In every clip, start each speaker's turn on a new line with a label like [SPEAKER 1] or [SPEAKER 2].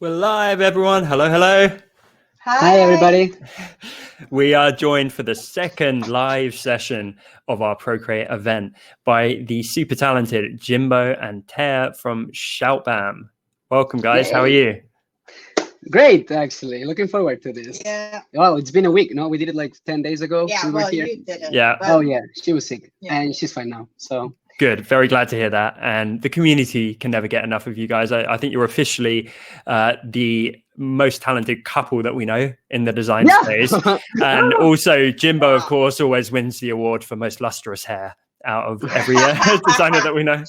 [SPEAKER 1] We're live, everyone. Hello, hello.
[SPEAKER 2] Hi, everybody.
[SPEAKER 1] We are joined for the second live session of our Procreate event by the super talented Jimbo and Tea from ShoutBAM. Welcome, guys.
[SPEAKER 2] Yay.
[SPEAKER 1] How are you?
[SPEAKER 2] Great, actually. Looking forward to this.
[SPEAKER 3] Yeah.
[SPEAKER 2] Well, it's been a week, no? We did it like 10 days ago.
[SPEAKER 3] Yeah,
[SPEAKER 2] we were
[SPEAKER 3] well,
[SPEAKER 2] here.
[SPEAKER 3] you did it.
[SPEAKER 1] Yeah.
[SPEAKER 2] Oh, yeah. She was sick,
[SPEAKER 3] Yeah.
[SPEAKER 2] and she's fine now. So
[SPEAKER 1] Good. Very glad to hear that. And the community can never get enough of you guys. I think you're officially the most talented couple that we know in the design space. And also Jimbo, of course, always wins the award for most lustrous hair out of every designer that we know.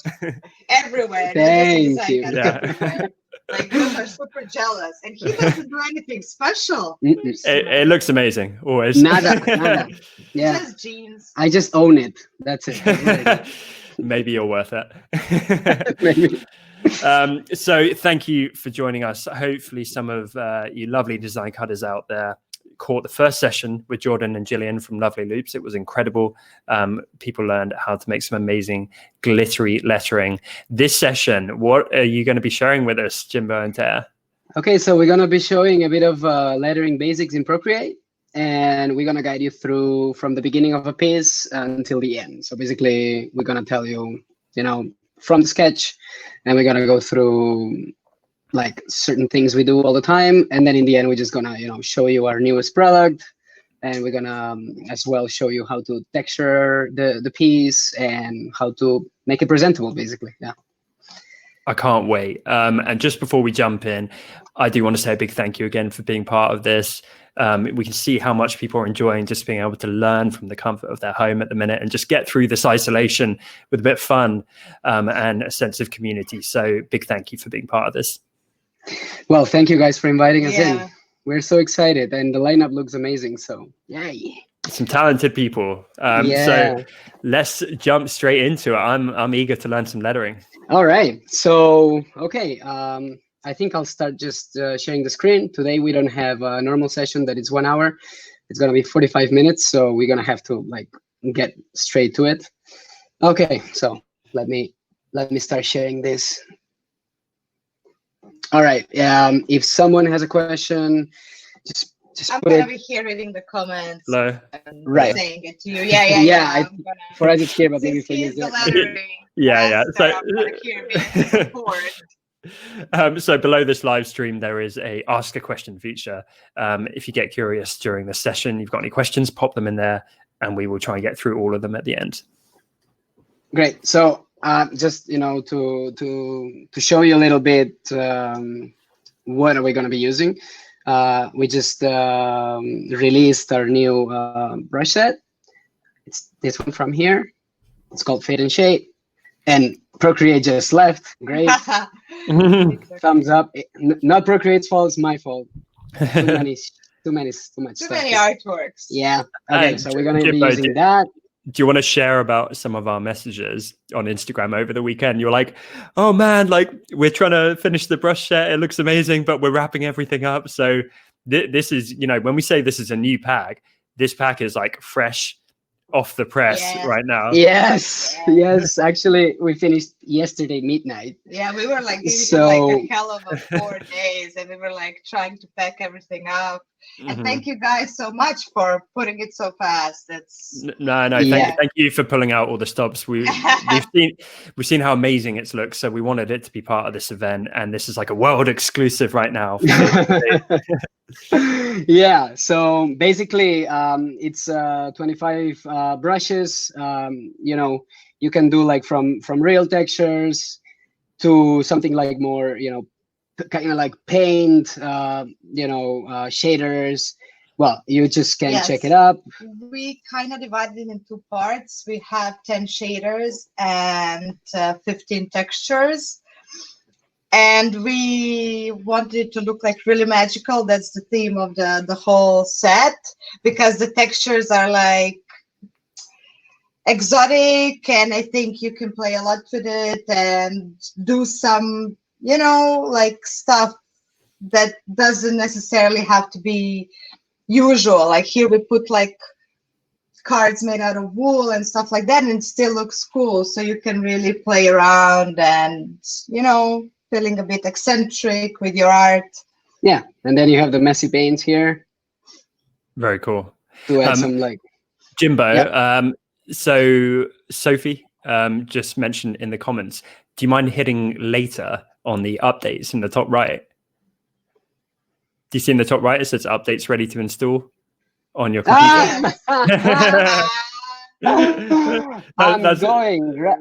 [SPEAKER 3] Everywhere.
[SPEAKER 2] Thank you.
[SPEAKER 3] Yeah. Like, girls are super jealous. And he doesn't do anything special.
[SPEAKER 1] It looks amazing, always.
[SPEAKER 2] Nada. Yeah.
[SPEAKER 3] Just jeans.
[SPEAKER 2] I just own it. That's it.
[SPEAKER 1] Maybe you're worth it.
[SPEAKER 2] Maybe.
[SPEAKER 1] So thank you for joining us. Hopefully some of you lovely design cutters out there caught the first session with Jordan and Gillian from Lovely Loops. It was incredible. People learned how to make some amazing glittery lettering. This session, what are you going to be sharing with us, Jimbo and Tea?
[SPEAKER 2] Okay, so we're going to be showing a bit of lettering basics in Procreate. And we're going to guide you through from the beginning of a piece until the end. So basically, we're going to tell you, from the sketch, and we're going to go through like certain things we do all the time. And then in the end, we're just going to, show you our newest product. And we're going to as well show you how to texture the piece and how to make it presentable, basically. Yeah.
[SPEAKER 1] I can't wait. And just before we jump in, I do want to say a big thank you again for being part of this. We can see how much people are enjoying just being able to learn from the comfort of their home at the minute and just get through this isolation with a bit of fun and a sense of community. So big thank you for being part of this.
[SPEAKER 2] Well, thank you guys for inviting us in. We're so excited and the lineup looks amazing. So yay.
[SPEAKER 1] Some talented people. So let's jump straight into it. I'm eager to learn some lettering.
[SPEAKER 2] All right. So, okay. I think I'll start just sharing the screen. Today, we don't have a normal session that is 1 hour. It's going to be 45 minutes. So we're going to have to get straight to it. Okay. So let me start sharing this. All right. If someone has a question, just
[SPEAKER 3] I'm going to be here reading the comments.
[SPEAKER 1] Hello.
[SPEAKER 3] And
[SPEAKER 2] right.
[SPEAKER 3] Saying it to you. Yeah.
[SPEAKER 2] For us, it's here, but maybe for you.
[SPEAKER 1] Yeah. So,
[SPEAKER 3] I'm gonna hear me support.
[SPEAKER 1] So below this live stream, there is a ask a question feature. If you get curious during the session, you've got any questions, pop them in there and we will try and get through all of them at the end. Great.
[SPEAKER 2] So just, to show you a little bit, what are we going to be using? We just released our new brush set. It's this one from here. It's called Fade and Shade. And Procreate just left. Great. Thumbs up. Not Procreate's fault, it's my fault. Too much stuff.
[SPEAKER 3] Many artworks.
[SPEAKER 2] Yeah. Okay, so we're going to be using that.
[SPEAKER 1] Do you want to share about some of our messages on Instagram over the weekend? You're like, oh man, we're trying to finish the brush set. It looks amazing, but we're wrapping everything up. So this is, when we say this is a new pack, this pack is fresh off the press right now.
[SPEAKER 2] Yes. Actually, we finished yesterday midnight.
[SPEAKER 3] Yeah, we were a hell of a 4 days, and we were trying to pack everything up. And thank you guys so much for putting it so fast.
[SPEAKER 1] No. Thank you for pulling out all the stops. We've seen how amazing it looks. So we wanted it to be part of this event, and this is a world exclusive right now.
[SPEAKER 2] Yeah. So basically, it's 25 brushes. You can do from real textures to something more, kind of like paint, shaders. Well, you just can check it up.
[SPEAKER 3] We kind of divided it in 2 parts. We have 10 shaders and 15 textures. And we wanted it to look really magical. That's the theme of the whole set, because the textures are exotic, and I think you can play a lot with it and do some stuff that doesn't necessarily have to be usual. Here we put cards made out of wool and stuff like that, and it still looks cool. So you can really play around and feeling a bit eccentric with your art.
[SPEAKER 2] Yeah, and then you have the messy paints here
[SPEAKER 1] Very cool.
[SPEAKER 2] to add some like.
[SPEAKER 1] Jimbo,
[SPEAKER 2] Yeah.
[SPEAKER 1] so Sophie just mentioned in the comments, do you mind hitting later on the updates in the top right? Do you see in the top right, it says updates ready to install on your computer?
[SPEAKER 2] I'm going.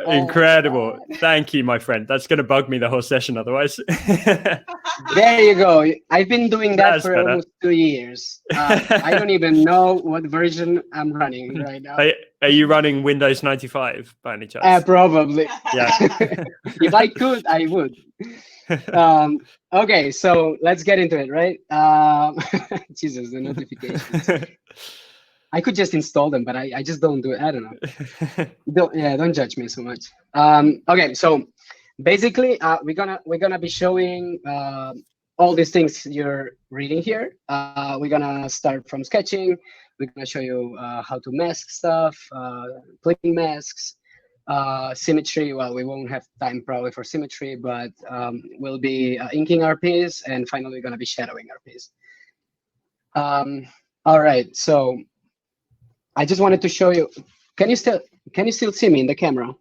[SPEAKER 1] Incredible. Thank you, my friend. That's going to bug me the whole session otherwise.
[SPEAKER 2] There you go. I've been doing that
[SPEAKER 1] That's
[SPEAKER 2] for
[SPEAKER 1] better.
[SPEAKER 2] almost 2 years. I don't even know what version I'm running right now.
[SPEAKER 1] Are you running Windows 95 by any chance?
[SPEAKER 2] Probably.
[SPEAKER 1] Yeah.
[SPEAKER 2] If I could, I would. Okay, so let's get into it, right? Jesus, the notifications. I could just install them, but I just don't do it. I don't know. Don't judge me so much. Okay, so basically, we're gonna be showing all these things you're reading here. We're gonna start from sketching. We're gonna show you how to mask stuff, clicking masks, symmetry. Well, we won't have time probably for symmetry, but we'll be inking our piece, and finally we're gonna be shadowing our piece. All right, so I just wanted to show you. Can you still see me in the camera?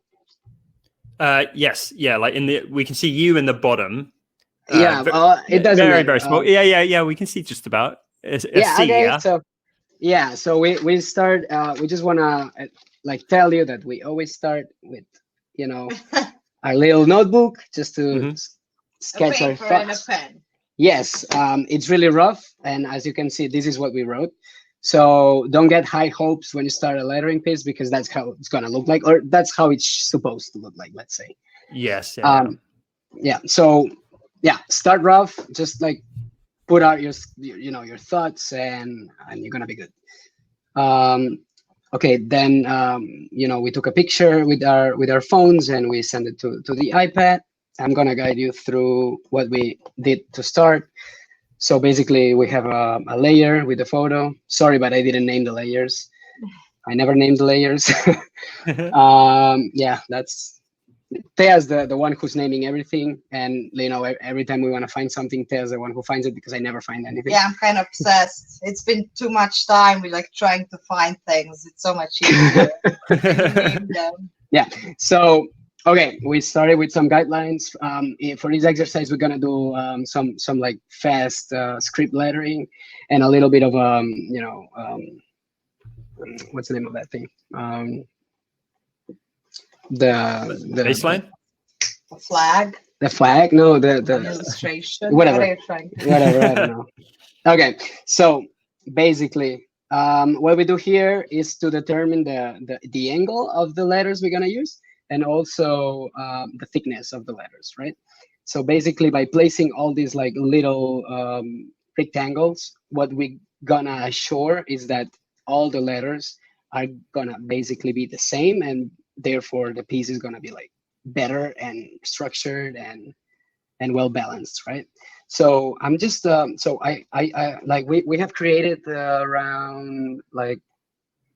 [SPEAKER 1] Yes. Yeah. Like we can see you in the bottom.
[SPEAKER 2] Yeah. It doesn't matter.
[SPEAKER 1] Very small. Yeah. We can see just about.
[SPEAKER 2] Okay. Yeah. So we start. We just wanna like tell you that we always start with our little notebook just to sketch our thoughts.
[SPEAKER 3] And a pen.
[SPEAKER 2] Yes. It's really rough, and as you can see, this is what we wrote. So don't get high hopes when you start a lettering piece, because that's how it's gonna look like, or that's how it's supposed to look like, let's say.
[SPEAKER 1] Yes. Yeah.
[SPEAKER 2] Yeah. So yeah, start rough. Just like put out your thoughts, and you're gonna be good. Okay. Then we took a picture with our phones and we sent it to the iPad. I'm gonna guide you through what we did to start. So basically, we have a layer with the photo. Sorry, but I didn't name the layers. I never named the layers. Yeah, that's Thea's the one who's naming everything, and every time we want to find something, Thea's the one who finds it, because I never find anything.
[SPEAKER 3] Yeah, I'm kind of obsessed. It's been too much time. We like trying to find things. It's so much easier. Name them.
[SPEAKER 2] Yeah. So. Okay, we started with some guidelines. For this exercise, we're gonna do some like fast script lettering and a little bit of what's the name of that thing? The
[SPEAKER 1] baseline.
[SPEAKER 3] The flag.
[SPEAKER 2] The flag? No, the
[SPEAKER 3] illustration.
[SPEAKER 2] Whatever.
[SPEAKER 3] Whatever.
[SPEAKER 2] I don't know. Okay, so basically, what we do here is to determine the angle of the letters we're gonna use, and also the thickness of the letters, right? So basically, by placing all these like little rectangles, what we gonna assure is that all the letters are gonna basically be the same, and therefore the piece is gonna be like better and structured and well balanced, right? So I'm just so I like we have created around like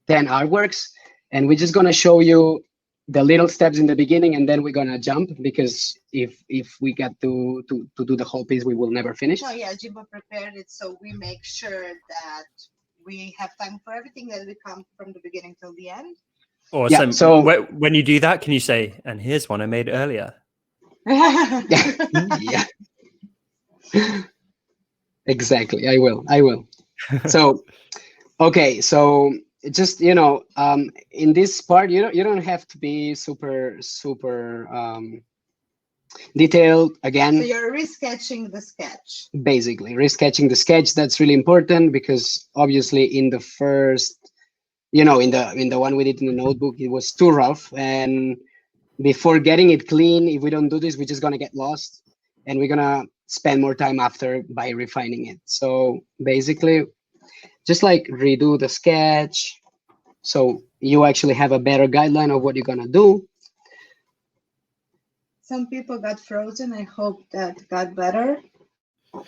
[SPEAKER 2] 10 artworks, and we're just gonna show you the little steps in the beginning, and then we're gonna jump, because if we get to do the whole piece, we will never finish.
[SPEAKER 3] Oh yeah, Jimbo prepared it, so we make sure that we have time for everything, that we come from the beginning till the end.
[SPEAKER 1] Awesome.
[SPEAKER 2] Yeah, so
[SPEAKER 1] when you do that, can you say, and here's one I made earlier?
[SPEAKER 2] Yeah. Exactly. I will. So, okay. So just, in this part, you don't have to be super detailed again.
[SPEAKER 3] So you're resketching the sketch.
[SPEAKER 2] Basically, resketching the sketch. That's really important, because obviously in the first, in the one we did in the notebook, it was too rough, and before getting it clean, if we don't do this, we're just gonna get lost, and we're gonna spend more time after by refining it. So basically, just like redo the sketch, so you actually have a better guideline of what you're gonna do.
[SPEAKER 3] Some people got frozen. I hope that got better.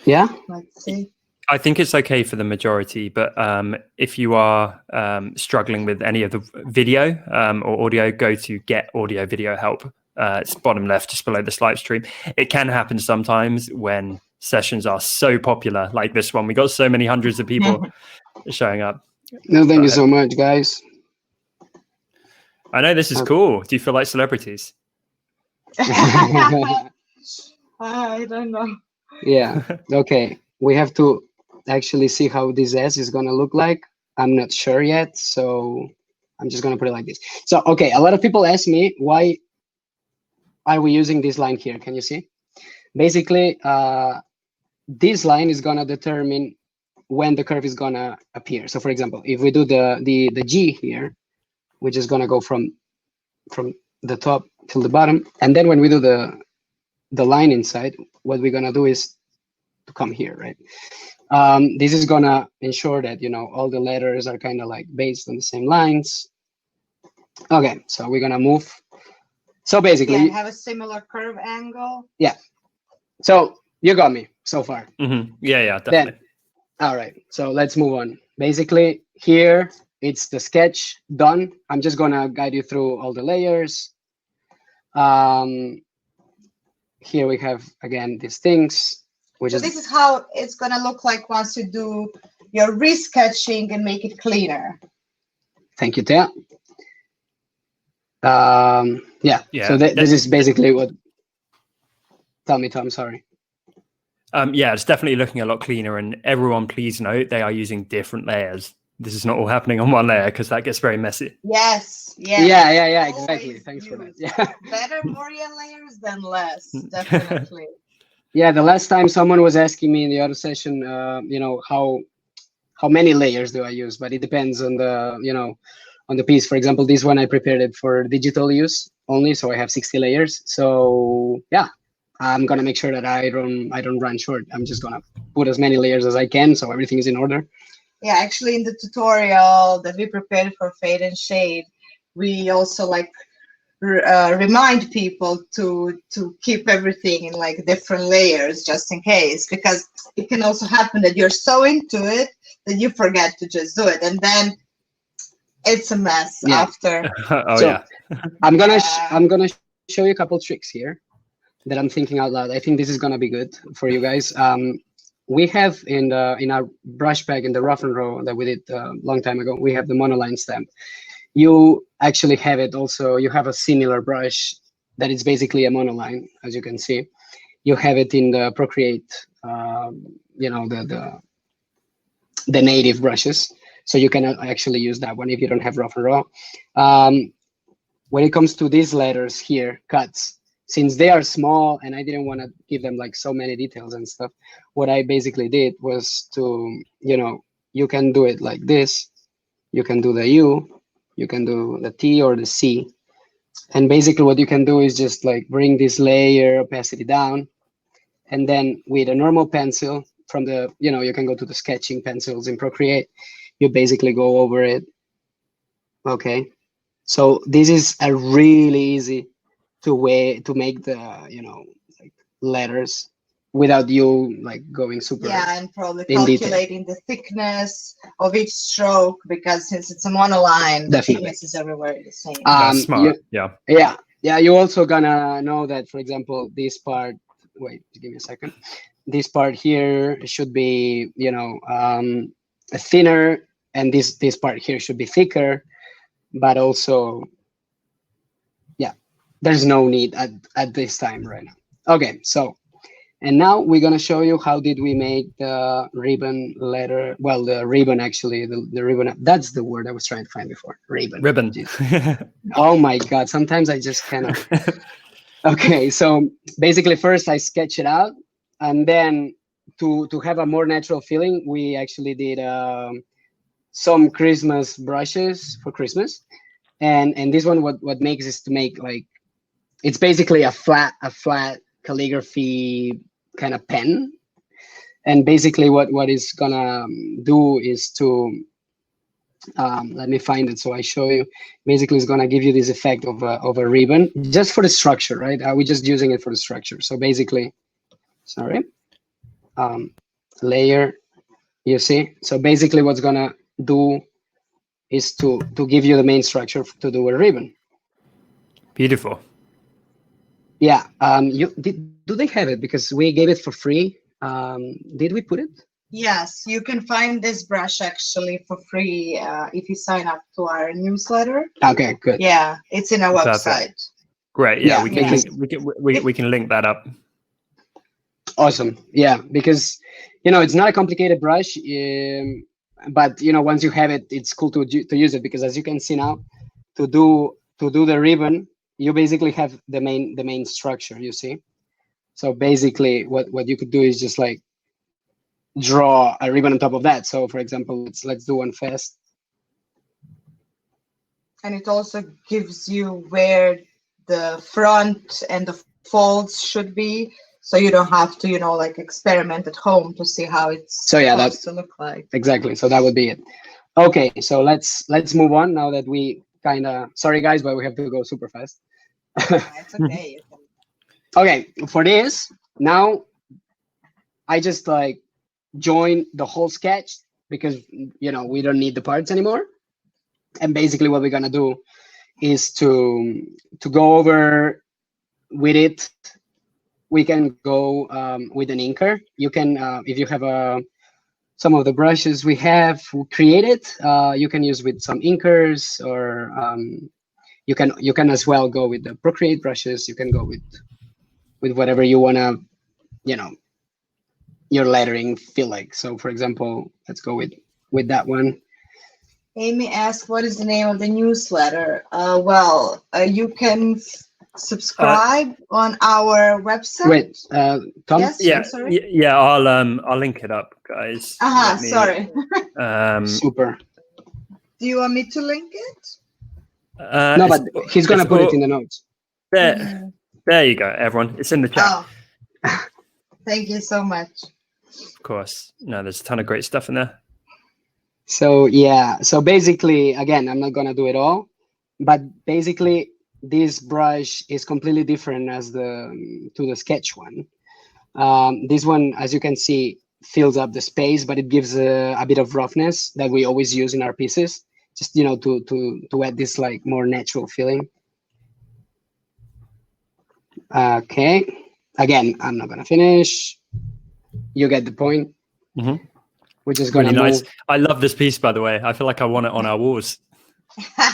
[SPEAKER 2] Yeah.
[SPEAKER 3] Let's see.
[SPEAKER 1] I think it's okay for the majority, but if you are struggling with any of the video or audio, go to get audio video help It's bottom left, just below this live stream. It can happen sometimes when sessions are so popular, like this one. We got so many hundreds of people showing up.
[SPEAKER 2] No, thank you so much, guys.
[SPEAKER 1] I know this is cool. Do you feel like celebrities?
[SPEAKER 3] I don't know.
[SPEAKER 2] Yeah. Okay. We have to actually see how this S is going to look like. I'm not sure yet, so I'm just going to put it like this. So, okay, a lot of people ask me, why are we using this line here? Can you see? Basically, this line is going to determine when the curve is going to appear. So, for example, if we do the G here, we're just going to go from the top till the bottom. And then when we do the line inside, what we're going to do is to come here, right? This is going to ensure that, you know, all the letters are kind of like based on the same lines. Okay, so we're going to move. So basically,
[SPEAKER 3] have a similar curve angle.
[SPEAKER 2] Yeah. So you got me so far.
[SPEAKER 1] Mm-hmm. Yeah, definitely.
[SPEAKER 2] Then, all right, so let's move on. Basically, here it's the sketch done. I'm just going to guide you through all the layers. Here we have, again, these things.
[SPEAKER 3] So this is how it's going to look like once you do your resketching and make it cleaner.
[SPEAKER 2] Thank you, Thea. Yeah. So this is basically what. Tell me, Tom. Sorry.
[SPEAKER 1] Yeah, it's definitely looking a lot cleaner. And everyone, please note, they are using different layers. This is not all happening on one layer because that gets very messy.
[SPEAKER 3] Yes.
[SPEAKER 2] Yeah. Exactly. Thanks for that. Yeah.
[SPEAKER 3] Better more layers than less, definitely.
[SPEAKER 2] Yeah. The last time someone was asking me in the other session, you know, how many layers do I use? But it depends on the, you know, on the piece. For example, this one I prepared it for digital use only, so I have 60 layers. So yeah, I'm gonna make sure that I don't run short. I'm just gonna put as many layers as I can, so everything is in order.
[SPEAKER 3] Yeah, actually, in the tutorial that we prepared for Fade and Shade, we also like remind people to keep everything in like different layers just in case, because it can also happen that you're so into it that you forget to just do it, and then it's a mess after.
[SPEAKER 2] I'm gonna show you a couple tricks here that I'm thinking out loud. I think this is gonna be good for you guys. We have in our brush pack in the rough and row that we did a long time ago, we have the monoline stamp. You actually have it also. You have a similar brush that is basically a monoline, as you can see. You have it in the Procreate, you know, the native brushes. So you can actually use that one if you don't have rough and raw. When it comes to these letters here, cuts, since they are small and I didn't want to give them like so many details and stuff, what I basically did was to, you know, you can do it like this. You can do the U, you can do the T or the C. And basically what you can do is just like bring this layer opacity down. And then with a normal pencil from the, you know, you can go to the sketching pencils in Procreate. You basically go over it. Okay. So this is a really easy way to make the, you know, like letters without you like going super
[SPEAKER 3] and probably calculating the thickness of each stroke, because since it's a monoline, the thickness is everywhere the same.
[SPEAKER 1] That's smart.
[SPEAKER 2] Yeah, you're also gonna know that, for example, this part, wait, give me a second, this part here should be, you know, thinner, and this part here should be thicker, but also there's no need at this time right now. Okay, so, and now we're gonna show you how did we make the ribbon letter. Well, the ribbon actually, the ribbon. That's the word I was trying to find before. Ribbon. Oh my God! Sometimes I just cannot. Okay, so basically, first I sketch it out, and then to have a more natural feeling, we actually did some Christmas brushes for Christmas, and this one what makes is to make like, it's basically a flat calligraphy kind of pen. And basically what it's gonna do is to, let me find it so I show you. Basically it's gonna give you this effect of a ribbon, just for the structure, right? We're just using it for the structure. So basically, sorry, layer, you see? So basically what's gonna do is to give you the main structure to do a ribbon.
[SPEAKER 1] Beautiful.
[SPEAKER 2] Yeah. Do they have it? Because we gave it for free. Did we put it?
[SPEAKER 3] Yes, you can find this brush actually for free if you sign up to our newsletter.
[SPEAKER 2] Okay, good.
[SPEAKER 3] Yeah, it's in our
[SPEAKER 1] Perfect.
[SPEAKER 3] website.
[SPEAKER 1] Great. Yeah,
[SPEAKER 2] Yeah,
[SPEAKER 1] we can
[SPEAKER 2] because-
[SPEAKER 1] we can link that up.
[SPEAKER 2] Awesome. Yeah, because it's not a complicated brush, but once you have it, it's cool to use it, because as you can see now, to do the ribbon, you basically have the main structure. You see, so basically, what you could do is just like draw a ribbon on top of that. So, for example, let's do one fast.
[SPEAKER 3] And it also gives you where the front and the folds should be, so you don't have to, like experiment at home to see how it's supposed to look like.
[SPEAKER 2] Exactly. So that would be it. Okay, so let's move on now that we kind of, sorry guys, but we have to go super fast.
[SPEAKER 3] It's okay.
[SPEAKER 2] Okay, for this, now I just like join the whole sketch, because we don't need the parts anymore. And basically what we're gonna do is to go over with it. We can go with an inker. You can, if you have some of the brushes we have created, you can use with some inkers, or you can as well go with the Procreate brushes. You can go with whatever you wanna, your lettering feel like. So, for example, let's go with that one.
[SPEAKER 3] Amy asked, what is the name of the newsletter? You can subscribe on our website.
[SPEAKER 2] Wait, Tom?
[SPEAKER 3] Yes,
[SPEAKER 1] Yeah,
[SPEAKER 3] I'm sorry.
[SPEAKER 1] yeah. I'll link it up, guys.
[SPEAKER 3] Sorry.
[SPEAKER 2] Super.
[SPEAKER 3] Do you want me to link it?
[SPEAKER 2] No, but he's gonna put it in the notes.
[SPEAKER 1] There you go, everyone. It's in the chat.
[SPEAKER 3] Oh, thank you so much.
[SPEAKER 1] Of course. No, there's a ton of great stuff in there.
[SPEAKER 2] So yeah, so basically, again, I'm not gonna do it all, but basically this brush is completely different to the sketch one. This one, as you can see, fills up the space, but it gives a bit of roughness that we always use in our pieces, just to add this like more natural feeling. Okay, again, I'm not gonna finish. You get the point.
[SPEAKER 1] Mm-hmm.
[SPEAKER 2] We're just gonna
[SPEAKER 1] really nice.
[SPEAKER 2] move.
[SPEAKER 1] I love this piece, by the way. I feel like I want it on our walls.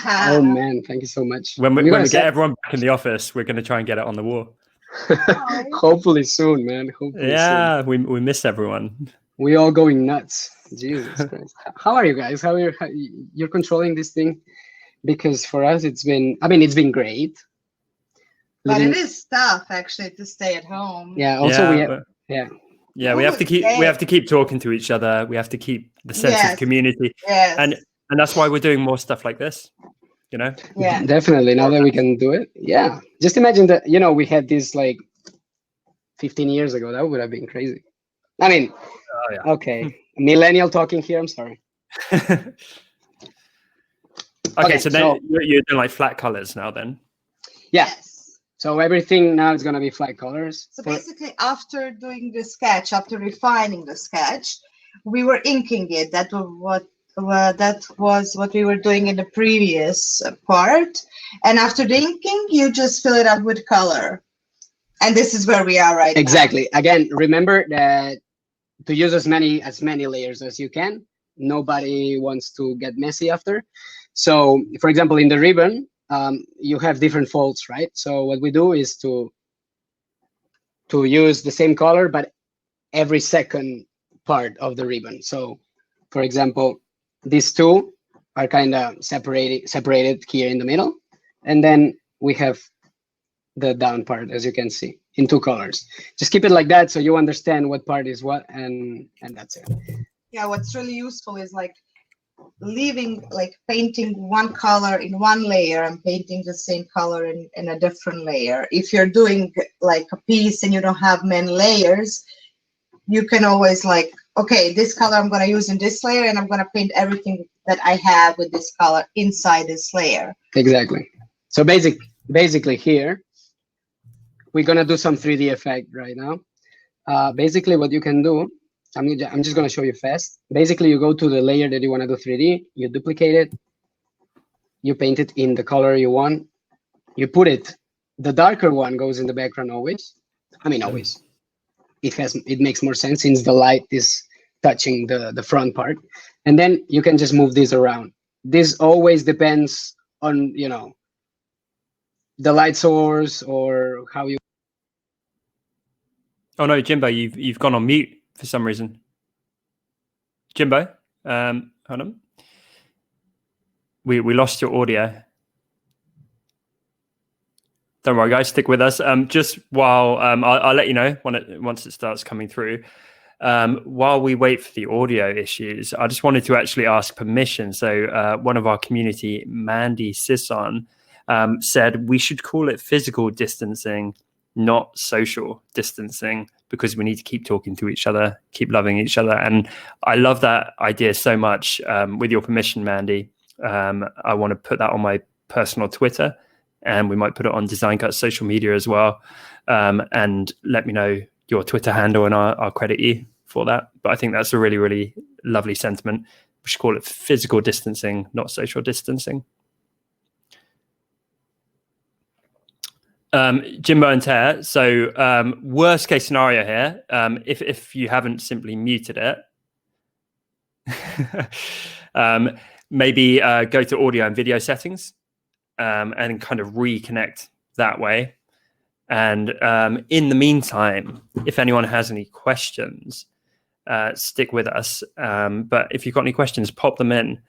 [SPEAKER 2] Oh man, thank you so much.
[SPEAKER 1] When we get everyone back in the office, we're going to try and get it on the wall.
[SPEAKER 2] Hopefully soon, man. Hopefully
[SPEAKER 1] yeah,
[SPEAKER 2] soon.
[SPEAKER 1] we miss everyone.
[SPEAKER 2] We all going nuts. Jesus Christ. How are you guys? You're controlling this thing? Because for us, it's been great.
[SPEAKER 3] But it is tough actually to stay at home.
[SPEAKER 2] Yeah. Also,
[SPEAKER 1] we have to keep talking to each other. We have to keep the sense of community.
[SPEAKER 3] Yes.
[SPEAKER 1] And that's why we're doing more stuff like this.
[SPEAKER 3] Yeah.
[SPEAKER 2] Definitely. Now that we can do it. Yeah. Just imagine that, we had this like 15 years ago. That would have been crazy. I mean, okay. Millennial talking here. I'm sorry.
[SPEAKER 1] Okay, so then you're doing like flat colors now then?
[SPEAKER 2] Yeah.
[SPEAKER 3] Yes.
[SPEAKER 2] So everything now is going to be flat colors.
[SPEAKER 3] So basically, after doing the sketch, after refining the sketch, we were inking it. That was what we were doing in the previous part. And after the inking, you just fill it up with color. And this is where we are right now.
[SPEAKER 2] Exactly. Again, remember that to use as many layers as you can. Nobody wants to get messy after. So, for example, in the ribbon, you have different folds, right? So what we do is to use the same color, but every second part of the ribbon. So, for example, these two are kind of separated here in the middle, and then we have the down part, as you can see, in two colors. Just keep it like that so you understand what part is what, and that's it.
[SPEAKER 3] Yeah, what's really useful is like painting one color in one layer and painting the same color in a different layer. If you're doing like a piece and you don't have many layers, you can always like, okay, this color I'm going to use in this layer, and I'm going to paint everything that I have with this color inside this layer.
[SPEAKER 2] Exactly. So basically here, we're going to do some 3D effect right now. Basically what you can do, I'm just going to show you fast. Basically, you go to the layer that you want to do 3D, you duplicate it, you paint it in the color you want, you put it the darker one goes in the background always. I mean, always. It makes more sense since the light is touching the front part. And then you can just move this around. This always depends on, you know, the light source or how you.
[SPEAKER 1] Oh no, Jimbo, you've gone on mute for some reason. Jimbo, hold on. We lost your audio. Don't worry, guys, stick with us. Just while I'll let you know once it starts coming through. While we wait for the audio issues, I just wanted to actually ask permission. So one of our community, Mandy Sisson, said we should call it physical distancing, not social distancing, because we need to keep talking to each other, keep loving each other. And I love that idea so much. With your permission, Mandy, I want to put that on my personal Twitter, and we might put it on Design Cut's social media as well. And let me know your Twitter handle, and I'll credit you for that. But I think that's a really, really lovely sentiment. We should call it physical distancing, not social distancing. Jimbo and Tea, so worst case scenario here, if you haven't simply muted it, maybe go to audio and video settings and kind of reconnect that way. And in the meantime, if anyone has any questions, stick with us. But if you've got any questions, pop them in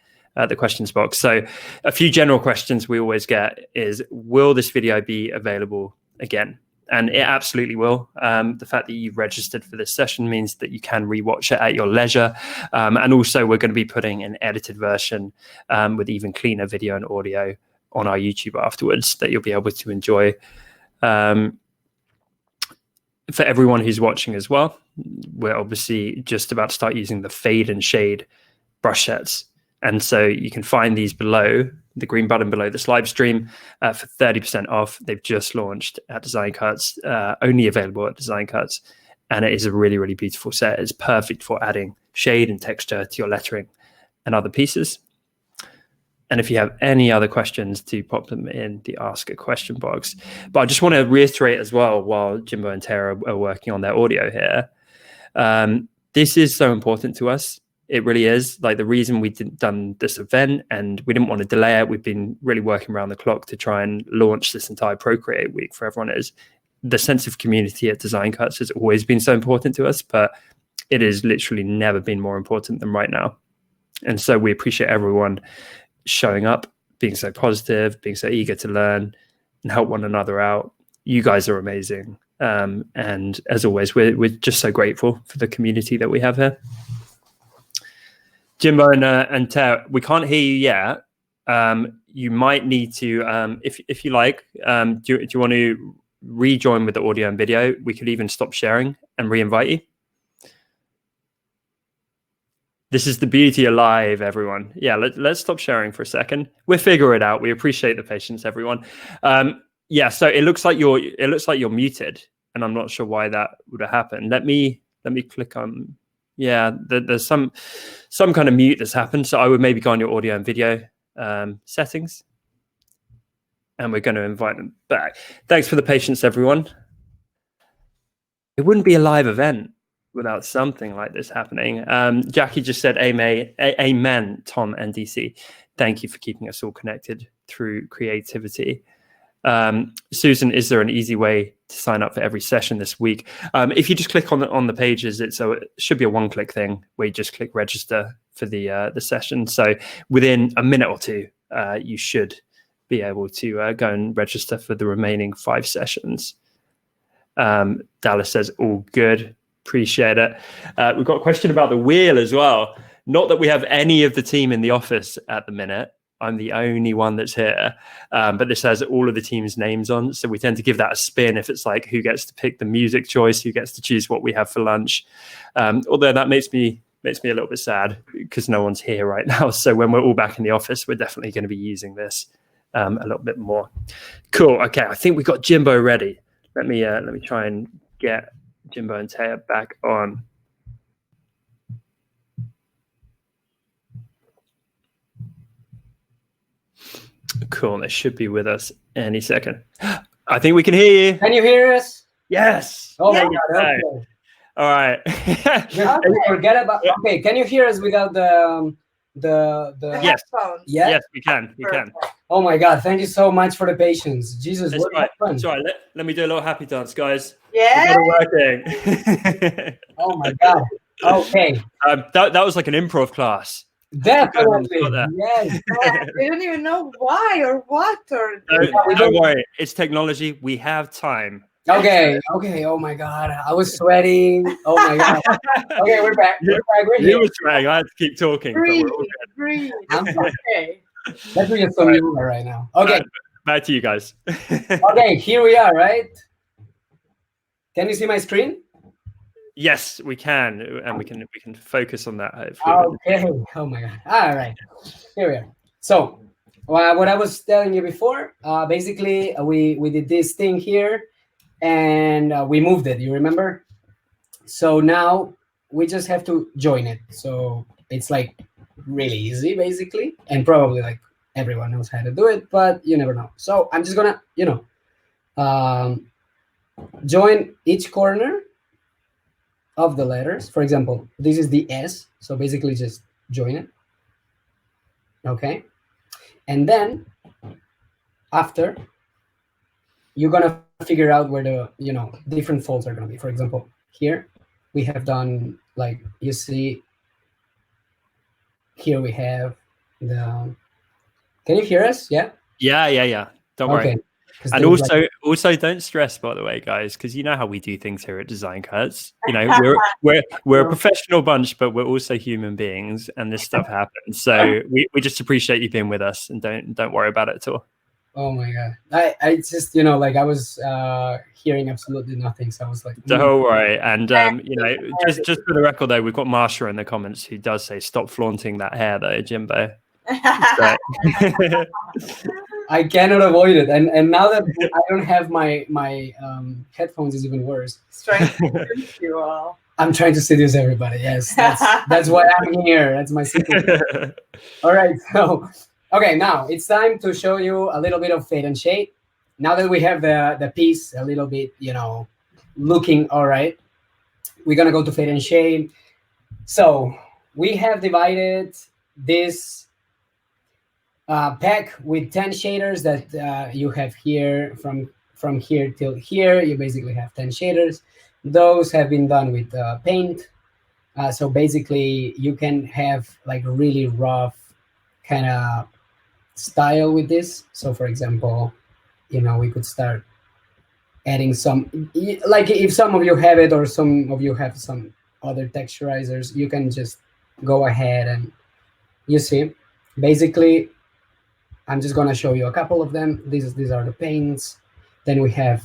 [SPEAKER 1] the questions box. So a few general questions we always get is, will this video be available again? And it absolutely will. The fact that you've registered for this session means that you can rewatch it at your leisure. And also we're going to be putting an edited version with even cleaner video and audio on our YouTube afterwards that you'll be able to enjoy. For everyone who's watching as well, we're obviously just about to start using the fade and shade brush sets. And so you can find these below, the green button below this live stream for 30% off. They've just launched at Design Cuts, only available at Design Cuts. And it is a really, really beautiful set. It's perfect for adding shade and texture to your lettering and other pieces. And if you have any other questions, do pop them in the Ask a Question box. But I just want to reiterate as well, while Jimbo and Tea are working on their audio here, this is so important to us. It really is. Like, the reason we done this event, and we didn't want to delay it, we've been really working around the clock to try and launch this entire Procreate week for everyone, is the sense of community at Design Cuts has always been so important to us, but it has literally never been more important than right now. And so we appreciate everyone showing up, being so positive, being so eager to learn and help one another out. You guys are amazing. And as always, we're just so grateful for the community that we have here. Jimbo and Tea, we can't hear you yet. You might need to, if you like, do you want to rejoin with the audio and video? We could even stop sharing and re-invite you. This is the beauty of live, everyone. Yeah, let's stop sharing for a second. We'll figure it out. We appreciate the patience, everyone. Yeah, so it looks like you're muted, and I'm not sure why that would have happened. Let me click on. Yeah, there's some kind of mute that's happened. So I would maybe go on your audio and video settings, and we're going to invite them back. Thanks for the patience, everyone. It wouldn't be a live event without something like this happening. Jackie just said, amen, Tom and DC. Thank you for keeping us all connected through creativity. Susan, is there an easy way to sign up for every session this week? If you just click on the pages, it should be a one-click thing where you just click register for the session. So within a minute or two, you should be able to go and register for the remaining 5 sessions. Dallas says, all good. Appreciate it. We've got a question about the wheel as well. Not that we have any of the team in the office at the minute. I'm the only one that's here, but this has all of the team's names on. So we tend to give that a spin if it's like who gets to pick the music choice, who gets to choose what we have for lunch. Although that makes me a little bit sad because no one's here right now. So when we're all back in the office, we're definitely going to be using this a little bit more. Cool. Okay, I think we got Jimbo ready. Let me try and get Jimbo and Tea back on. Cool, they should be with us any second. I think we can hear you.
[SPEAKER 4] Can you hear us?
[SPEAKER 1] Yes.
[SPEAKER 4] Oh
[SPEAKER 3] Yeah.
[SPEAKER 4] my God. Okay.
[SPEAKER 1] All right.
[SPEAKER 4] Forget about. Okay. Can you hear us without the
[SPEAKER 1] Yes.
[SPEAKER 3] Headphones.
[SPEAKER 4] Yeah.
[SPEAKER 1] Yes, we can. We can.
[SPEAKER 4] Oh my God. Thank you so much for the patience. Jesus.
[SPEAKER 1] It's
[SPEAKER 4] What
[SPEAKER 1] right.
[SPEAKER 4] fun.
[SPEAKER 1] It's all right. Let me do a little happy dance, guys.
[SPEAKER 3] Yeah.
[SPEAKER 1] We got it working.
[SPEAKER 4] Oh my God. Okay.
[SPEAKER 1] That was like an improv class.
[SPEAKER 4] Definitely.
[SPEAKER 1] Got that.
[SPEAKER 4] Yes.
[SPEAKER 3] We don't even know why or what or.
[SPEAKER 1] Don't worry. It's technology. We have time.
[SPEAKER 4] Okay. Okay. Oh my God. I was sweating. Oh my God. Okay, we're back. We're back. We're
[SPEAKER 1] You
[SPEAKER 4] here.
[SPEAKER 1] were trying. I had to keep talking. But
[SPEAKER 3] Breathe,
[SPEAKER 1] we're all good.
[SPEAKER 3] breathe.
[SPEAKER 4] I'm
[SPEAKER 3] Okay.
[SPEAKER 4] Let's do some yoga right now. Okay.
[SPEAKER 1] Back to you guys.
[SPEAKER 4] Okay. Here we are. Right. Can you see my screen?
[SPEAKER 1] Yes, we can, and we can focus on that. Hopefully.
[SPEAKER 4] Okay. Oh my God. All right. Here we are. So, what I was telling you before, basically, we did this thing here, and we moved it. You remember? So now we just have to join it. So it's like really easy, basically, and probably like everyone knows how to do it, but you never know. So I'm just gonna, join each corner of the letters. For example, this is the S, so basically just join it. Okay, and then after, you're gonna figure out where the different folds are gonna be. For example, here we have done, like you see here, we have the. Can you hear us? Yeah.
[SPEAKER 1] Yeah. Don't worry. And also don't stress, by the way, guys, because you know how we do things here at Design Cuts. You know, we're a professional bunch, but we're also human beings, and this stuff happens. So we just appreciate you being with us, and don't worry about it at all.
[SPEAKER 4] Oh my God. I just, like I was hearing absolutely nothing. So I was like,
[SPEAKER 1] Don't worry. And just for the record though, we've got Marsha in the comments who does say stop flaunting that hair though, Jimbo. So.
[SPEAKER 4] I cannot avoid it, and now that I don't have my headphones, is even worse.
[SPEAKER 3] You all.
[SPEAKER 4] I'm trying to seduce everybody. Yes, that's why I'm here. That's my secret. All right, so okay, now it's time to show you a little bit of fade and shade. Now that we have the piece a little bit, looking all right, we're gonna go to fade and shade. So we have divided this pack with 10 shaders that you have here from here till here. You basically have 10 shaders. Those have been done with paint. So basically you can have like really rough kind of style with this. So for example, we could start adding some, like if some of you have it or some of you have some other texturizers, you can just go ahead and you see, basically, I'm just gonna show you a couple of them. These are the paints. Then we have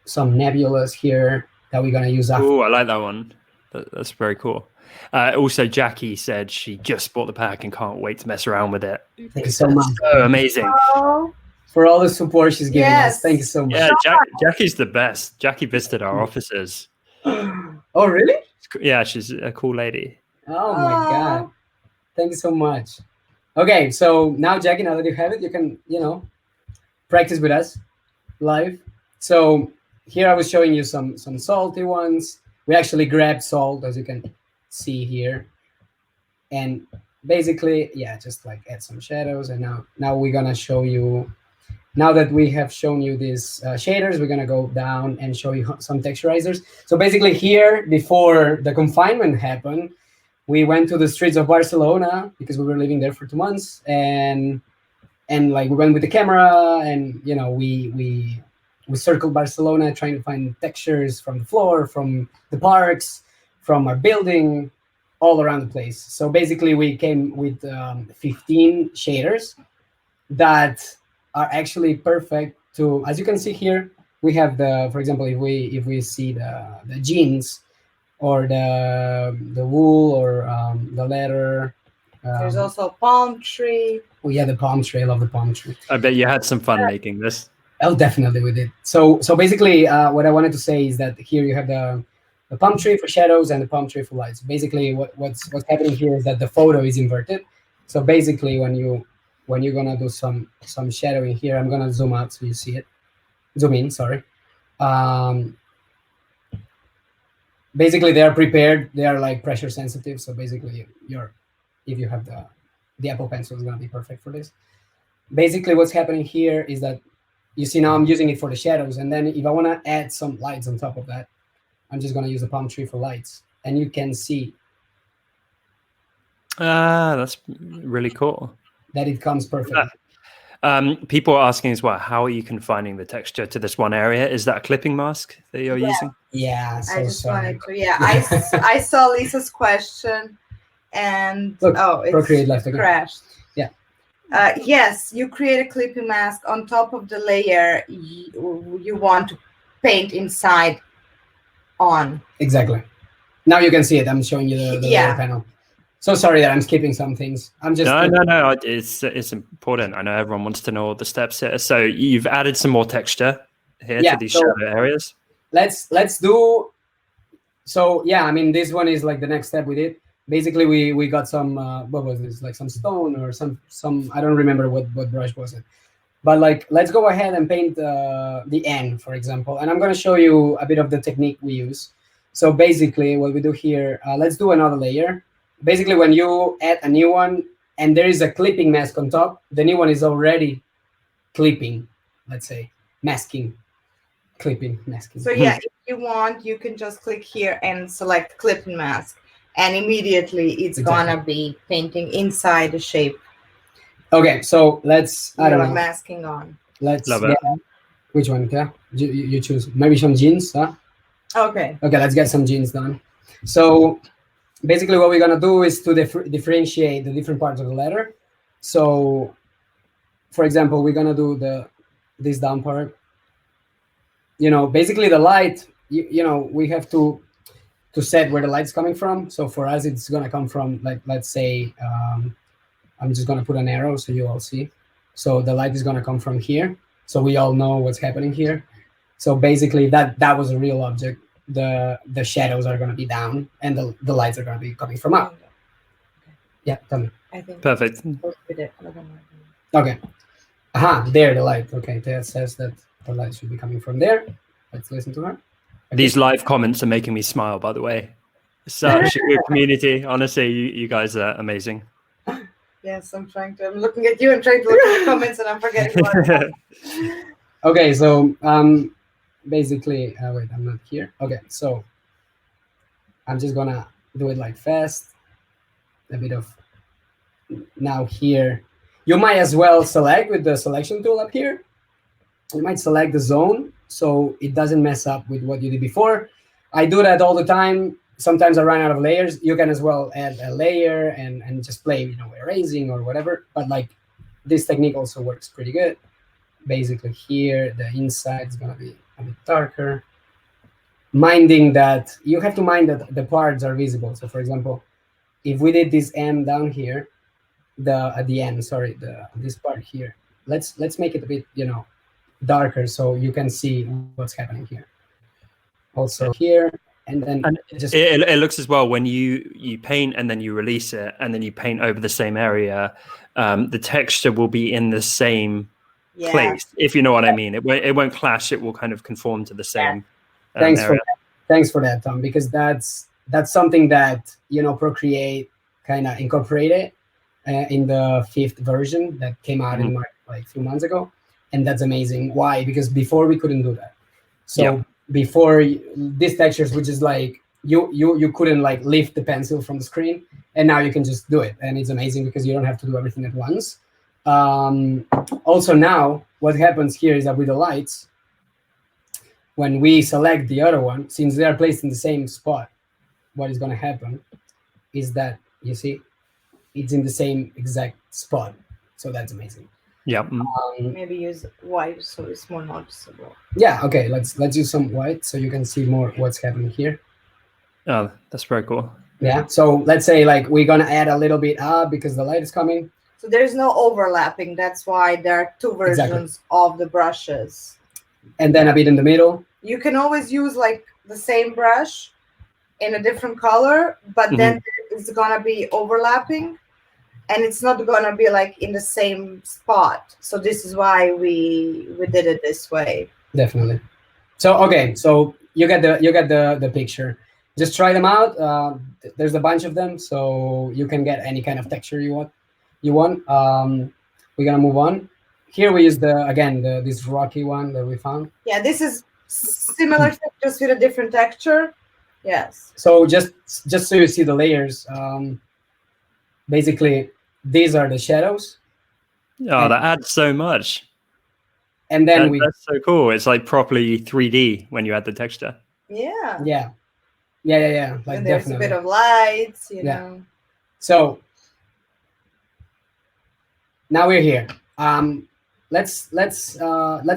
[SPEAKER 4] some nebulas here that we're gonna use after.
[SPEAKER 1] Oh, I like that one. That's very cool. Also, Jackie said she just bought the pack and can't wait to mess around with it.
[SPEAKER 4] Thank you so much.
[SPEAKER 1] So amazing.
[SPEAKER 4] For all the support she's giving us. Thank you so much.
[SPEAKER 1] Yeah, Jackie's the best. Jackie visited our offices.
[SPEAKER 4] Oh, really?
[SPEAKER 1] Yeah, she's a cool lady.
[SPEAKER 4] Oh my God. Thank you so much. Okay, so now Jackie, now that you have it, you can, practice with us live. So here I was showing you some salty ones. We actually grabbed salt, as you can see here. And basically, yeah, just like add some shadows. And now we're gonna show you, now that we have shown you these shaders, we're gonna go down and show you some texturizers. So basically here, before the confinement happened, we went to the streets of Barcelona because we were living there for 2 months, and like we went with the camera, and we circled Barcelona trying to find textures from the floor, from the parks, from our building, all around the place. So basically, we came with 15 shaders that are actually perfect to, as you can see here, we have for example, if we see the jeans, or the wool, or the leather.
[SPEAKER 3] There's also a palm tree.
[SPEAKER 4] Oh yeah, the palm tree. I love the palm tree.
[SPEAKER 1] I bet you had some fun making this.
[SPEAKER 4] Oh, definitely we did. So basically, what I wanted to say is that here you have the palm tree for shadows and the palm tree for lights. Basically, what's happening here is that the photo is inverted. So basically, when you when you're gonna do some shadowing here, I'm gonna zoom out so you see it. Zoom in, sorry. Basically, they are prepared. They are like pressure sensitive. So basically, if you have the Apple Pencil, is gonna be perfect for this. Basically, what's happening here is that you see now I'm using it for the shadows, and then if I want to add some lights on top of that, I'm just gonna use a palm tree for lights, and you can see.
[SPEAKER 1] That's really cool.
[SPEAKER 4] That it comes perfect.
[SPEAKER 1] People are asking as well, how are you confining the texture to this one area? Is that a clipping mask that you're using?
[SPEAKER 4] Yeah,
[SPEAKER 3] I just wanted to. Yeah, I saw Lisa's question, and
[SPEAKER 4] look,
[SPEAKER 3] it's
[SPEAKER 4] Procreate left again.
[SPEAKER 3] crashed.
[SPEAKER 4] Yeah.
[SPEAKER 3] Yes, you create a clipping mask on top of the layer you want to paint inside on.
[SPEAKER 4] Exactly. Now you can see it. I'm showing you the layer panel. So sorry that I'm skipping some things. I'm just
[SPEAKER 1] no. It's important. I know everyone wants to know all the steps here. So you've added some more texture here to these shadow areas.
[SPEAKER 4] Let's do. So yeah, I mean this one is like the next step we did. Basically, we got some what was this, like some stone or some I don't remember what brush was it, but like let's go ahead and paint the N, for example, and I'm going to show you a bit of the technique we use. So basically, what we do here, let's do another layer. Basically, when you add a new one and there is a clipping mask on top, the new one is already clipping, let's say, masking, clipping, masking.
[SPEAKER 3] So yeah, if you want, you can just click here and select clipping mask, and immediately it's gonna be painting inside the shape.
[SPEAKER 4] Okay, so let's, I don't know.
[SPEAKER 3] Masking on.
[SPEAKER 4] Let's, which one, yeah? You choose, maybe some jeans, huh?
[SPEAKER 3] Okay.
[SPEAKER 4] Okay, let's get some jeans done. So basically what we're gonna do is to differentiate the different parts of the letter. So for example, we're gonna do this down part. You know, basically the light, you know, we have to set where the light's coming from. So for us, it's gonna come from, like, let's say, I'm just gonna put an arrow so you all see. So the light is gonna come from here. So we all know what's happening here. So basically that was a real object. The shadows are gonna be down and the lights are gonna be coming from up. Yeah, tell me.
[SPEAKER 3] I think
[SPEAKER 1] perfect.
[SPEAKER 4] Okay. There the light. Okay, that says that the light should be coming from there. Let's listen to her. Okay.
[SPEAKER 1] These live comments are making me smile, by the way. Such a good community. Honestly, you guys are amazing.
[SPEAKER 3] Yes, I'm looking at you and trying to look at the comments and I'm forgetting what.
[SPEAKER 4] Okay, so basically, wait, I'm not here. Okay, so I'm just gonna do it like fast. A bit of now here. You might as well select with the selection tool up here. You might select the zone so it doesn't mess up with what you did before. I do that all the time. Sometimes I run out of layers. You can as well add a layer and just play, you know, erasing or whatever. But like this technique also works pretty good. Basically here, the inside is gonna be a bit darker. Minding that you have to mind that the parts are visible. So for example, if we did this M down here, at the end, sorry, this part here, let's make it a bit, you know, darker so you can see what's happening here. Also here, and then
[SPEAKER 1] it looks as well when you paint and then you release it and then you paint over the same area, the texture will be in the same place, if you know what I mean. It won't clash. It will kind of conform to the same area.
[SPEAKER 4] Thanks for that, Tom, because that's something that, you know, Procreate kind of incorporated in the 5th version that came out in March, like a few months ago, and that's amazing. Why? Because before we couldn't do that. So before these textures, which is like you couldn't like lift the pencil from the screen, and now you can just do it, and it's amazing because you don't have to do everything at once. Also now, what happens here is that with the lights, when we select the other one, since they are placed in the same spot, what is going to happen is that, you see, it's in the same exact spot. So that's amazing.
[SPEAKER 1] Yeah.
[SPEAKER 3] Maybe use white so it's more noticeable.
[SPEAKER 4] Yeah. Okay. Let's use some white so you can see more what's happening here.
[SPEAKER 1] Oh, that's very cool.
[SPEAKER 4] Yeah. So let's say like we're gonna add a little bit up because the light is coming.
[SPEAKER 3] So there's no overlapping. That's why there are 2 versions of the brushes.
[SPEAKER 4] And then a bit in the middle.
[SPEAKER 3] You can always use like the same brush in a different color, but then it's gonna be overlapping. and it's not gonna be like in the same spot. So this is why we did it this way.
[SPEAKER 4] Definitely. So okay, so you get the picture. Just try them out. There's a bunch of them, so you can get any kind of texture you want. We're gonna move on. Here we use this rocky one that we found.
[SPEAKER 3] Yeah, this is similar just with a different texture. Yes.
[SPEAKER 4] So just so you see the layers, basically these are the shadows.
[SPEAKER 1] Oh, that adds so much.
[SPEAKER 4] And then
[SPEAKER 1] that's so cool. It's like properly 3D when you add the texture.
[SPEAKER 3] Yeah.
[SPEAKER 4] Yeah. Like,
[SPEAKER 3] and there's
[SPEAKER 4] definitely
[SPEAKER 3] a bit of lights, you know.
[SPEAKER 4] So now we're here. Let's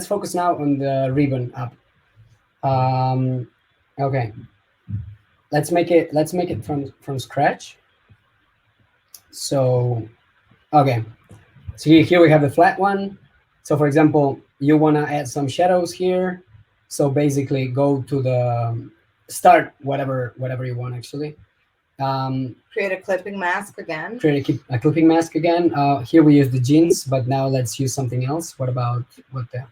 [SPEAKER 4] focus now on the ribbon up. Okay. Let's make it from scratch. So okay. So here we have the flat one. So for example, you want to add some shadows here. So basically go to the start whatever you want actually.
[SPEAKER 3] Create a clipping mask again.
[SPEAKER 4] Create a clipping mask again. Here we use the jeans, but now let's use something else. What the?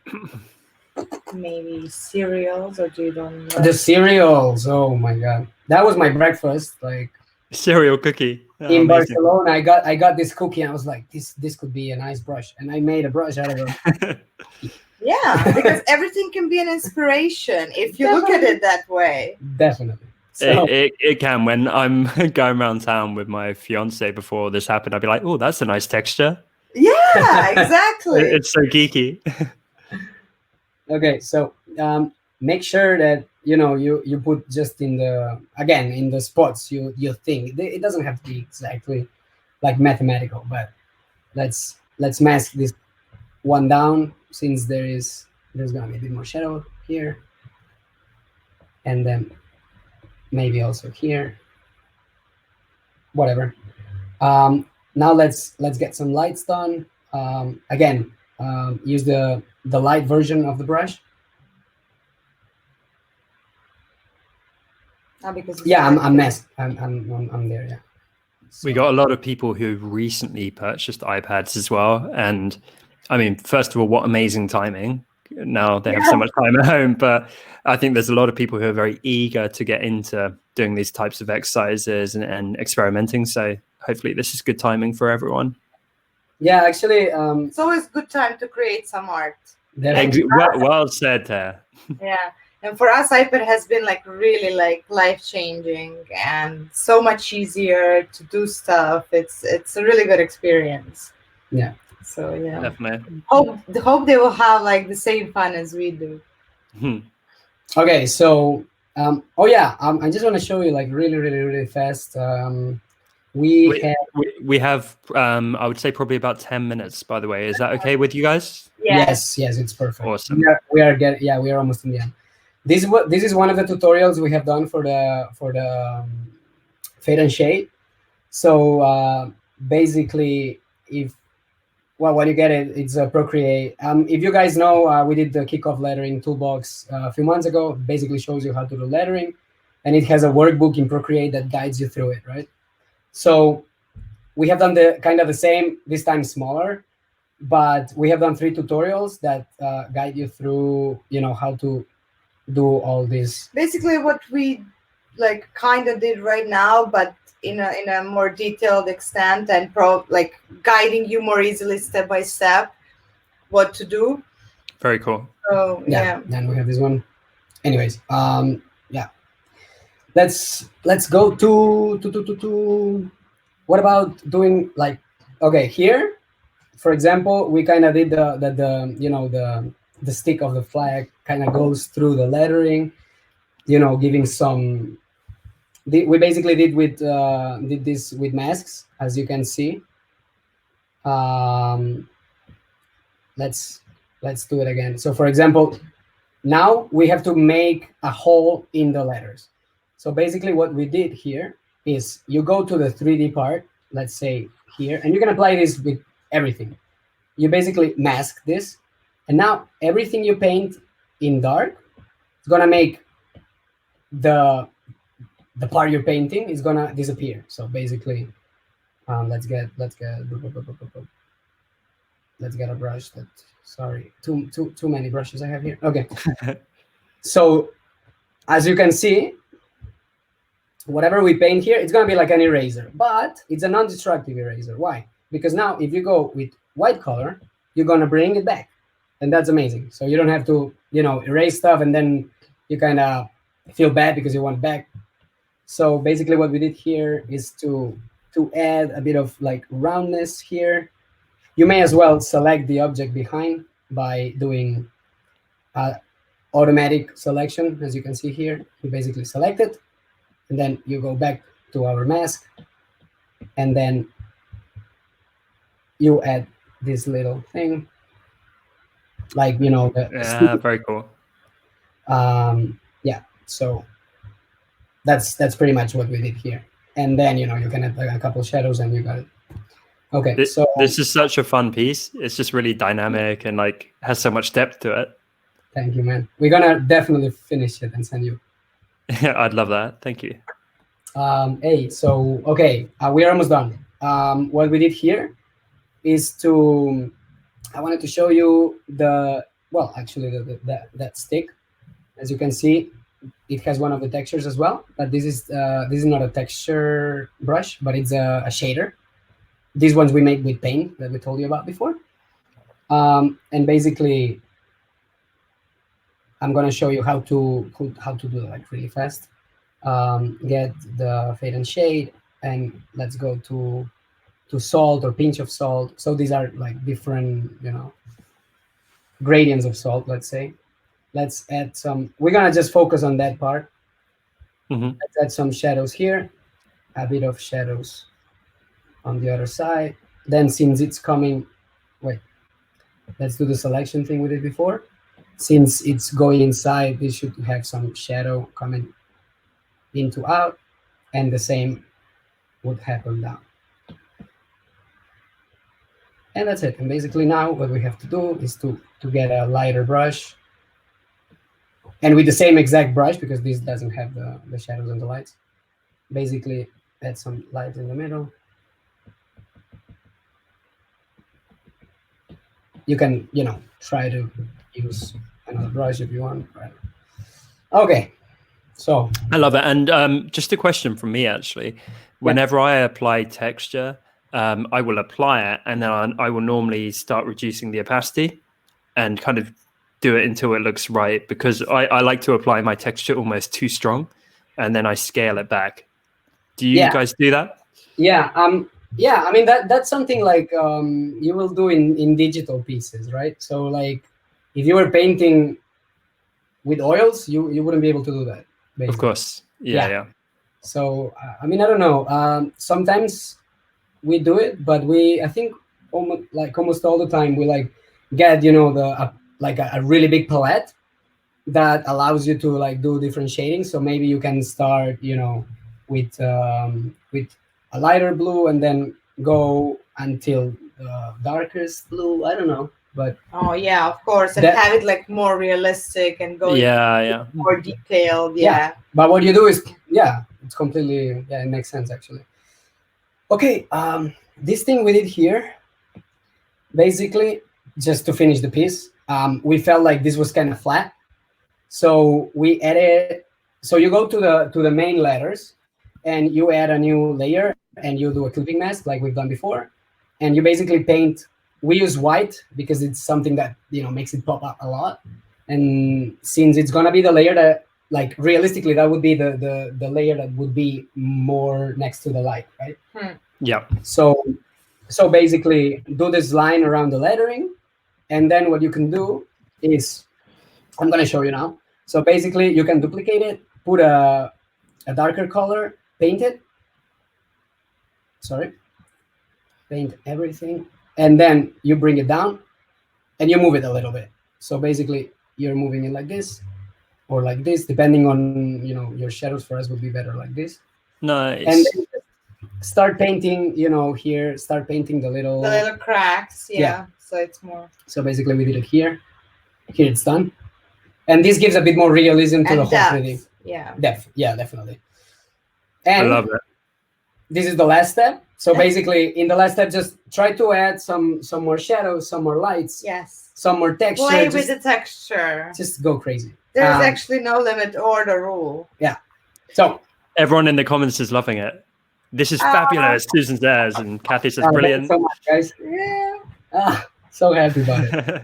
[SPEAKER 3] Maybe cereals, or do you don't know?
[SPEAKER 4] The cereals. Oh my god, that was my breakfast. Like
[SPEAKER 1] cereal cookie.
[SPEAKER 4] Oh, in amazing. Barcelona, I got this cookie, and I was like, this could be a nice brush, and I made a brush out of it.
[SPEAKER 3] Yeah, because everything can be an inspiration if you look at it that way.
[SPEAKER 4] Definitely.
[SPEAKER 1] So. It can. When I'm going around town with my fiance before this happened, I'd be like, oh, that's a nice texture.
[SPEAKER 3] Yeah, exactly.
[SPEAKER 1] It's so geeky.
[SPEAKER 4] Okay, so make sure that you put just in the spots you think. It doesn't have to be exactly like mathematical, but let's mask this one down, since there's gonna be a bit more shadow here, and then maybe also here, whatever. Now let's get some lights done. Again, use the light version of the brush.
[SPEAKER 3] Because
[SPEAKER 4] I'm masked. I'm there. Yeah.
[SPEAKER 1] So. We got a lot of people who recently purchased iPads as well, and I mean, first of all, what amazing timing. Now they have so much time at home, but I think there's a lot of people who are very eager to get into doing these types of exercises and experimenting. So hopefully this is good timing for everyone.
[SPEAKER 4] Yeah, actually,
[SPEAKER 3] it's always a good time to create some art.
[SPEAKER 1] Well said there.
[SPEAKER 3] Yeah, and for us, iPad has been like really like life-changing and so much easier to do stuff. It's a really good experience.
[SPEAKER 4] Yeah.
[SPEAKER 3] So yeah,
[SPEAKER 1] definitely.
[SPEAKER 3] Hope they will have like the same fun as we do.
[SPEAKER 4] Okay, so I just want to show you like really fast. We
[SPEAKER 3] have
[SPEAKER 1] I would say probably about 10 minutes. By the way, is that okay with you guys?
[SPEAKER 4] Yes, it's perfect.
[SPEAKER 1] Awesome.
[SPEAKER 4] We are almost in the end. This is one of the tutorials we have done for the fade and shade. So basically, when you get it, it's a Procreate. If you guys know, we did the kickoff lettering toolbox a few months ago. It basically shows you how to do lettering, and it has a workbook in Procreate that guides you through it, right? So we have done the same, this time smaller, but we have done 3 tutorials that guide you through, how to do all this.
[SPEAKER 3] Basically, what we like kind of did right now, but in a more detailed extent, and guiding you more easily step by step what to do.
[SPEAKER 1] Very cool.
[SPEAKER 3] So yeah.
[SPEAKER 4] Then we have this one. Anyways, let's go to what about doing like, okay, here, for example, we kind of did the stick of the flag kind of goes through the lettering, giving some. We basically did this with masks, as you can see. Let's do it again. So for example, now we have to make a hole in the letters. So basically what we did here is you go to the 3D part, let's say here, and you can apply this with everything. You basically mask this, and now everything you paint in dark is gonna make the part you're painting is gonna disappear. So basically, Let's get a brush. That, sorry, too many brushes I have here. Okay. So as you can see, whatever we paint here, it's gonna be like an eraser, but it's a non-destructive eraser. Why? Because now if you go with white color, you're gonna bring it back, and that's amazing. So you don't have to, erase stuff and then you kind of feel bad because you want it back. So basically what we did here is to add a bit of like roundness here. You may as well select the object behind by doing automatic selection. As you can see here, you basically select it, and then you go back to our mask, and then you add this little thing, like,
[SPEAKER 1] Yeah, very cool.
[SPEAKER 4] Yeah, so that's pretty much what we did here. And then, you can add like a couple shadows and you got it. Okay,
[SPEAKER 1] this is such a fun piece. It's just really dynamic and like has so much depth to it.
[SPEAKER 4] Thank you, man. We're gonna definitely finish it and send you.
[SPEAKER 1] I'd love that. Thank you.
[SPEAKER 4] Hey, so okay, we're almost done. What we did here is I wanted to show you that stick. As you can see, it has one of the textures as well, but this is not a texture brush, but it's a shader. These ones we made with paint that we told you about before. And basically, I'm gonna show you how to do it like really fast. Get the fade and shade, and let's go to salt or pinch of salt. So these are like different, gradients of salt, let's say. Let's add some, we're gonna just focus on that part. Let's add some shadows here, a bit of shadows on the other side. Then since it's coming, let's do the selection thing we did before. Since it's going inside, this should have some shadow coming into out, and the same would happen down. And that's it. And basically now what we have to do is to get a lighter brush, and with the same exact brush, because this doesn't have the shadows and the lights, basically add some light in the middle. You can, try to use another brush if you want. Okay, so
[SPEAKER 1] I love it. And just a question from me, actually. Whenever I apply texture, I will apply it, and then I will normally start reducing the opacity and kind of do it until it looks right, because I like to apply my texture almost too strong, and then I scale it back. Do you guys do that?
[SPEAKER 4] Yeah. Yeah, I mean that's something like you will do in digital pieces, right? So like if you were painting with oils, you wouldn't be able to do that, basically.
[SPEAKER 1] Of course. Yeah.
[SPEAKER 4] So I mean, I don't know. Sometimes we do it, but I think almost all the time we like get a really big palette that allows you to like do different shadings. So maybe you can start with a lighter blue and then go until the darkest blue. I don't know, but
[SPEAKER 3] oh yeah, of course, and have it like more realistic and go more detailed. Yeah.
[SPEAKER 4] But what you do is it's completely it makes sense actually. Okay, this thing we did here, basically just to finish the piece, we felt like this was kind of flat, so we added. So you go to the main letters, and you add a new layer, and you do a clipping mask like we've done before, and you basically paint. We use white because it's something that makes it pop up a lot, and since it's gonna be the layer that, like, realistically that would be the layer that would be more next to the light, right?
[SPEAKER 1] Yeah.
[SPEAKER 4] So basically do this line around the lettering, and then what you can do is, I'm gonna show you now. So basically you can duplicate it, put a darker color, paint it. Paint everything, and then you bring it down and you move it a little bit. So basically you're moving it like this or like this, depending on your shadows. For us would be better like this.
[SPEAKER 1] Nice.
[SPEAKER 4] And then start painting, here, start painting the little
[SPEAKER 3] cracks. Yeah. So it's more.
[SPEAKER 4] So basically we did it here. Here it's done. And this gives a bit more realism to the whole thing.
[SPEAKER 3] Yeah.
[SPEAKER 4] Definitely. And
[SPEAKER 1] I love it.
[SPEAKER 4] This is the last step. So basically, in the last step, just try to add some more shadows, some more lights,
[SPEAKER 3] Yes.
[SPEAKER 4] some more texture.
[SPEAKER 3] Play with the texture.
[SPEAKER 4] Just go crazy.
[SPEAKER 3] There's actually no limit or the rule.
[SPEAKER 4] Yeah. So
[SPEAKER 1] everyone in the comments is loving it. This is fabulous. Susan says, and Kathy says, brilliant.
[SPEAKER 4] Thanks so much, guys.
[SPEAKER 3] Yeah.
[SPEAKER 4] So happy about it.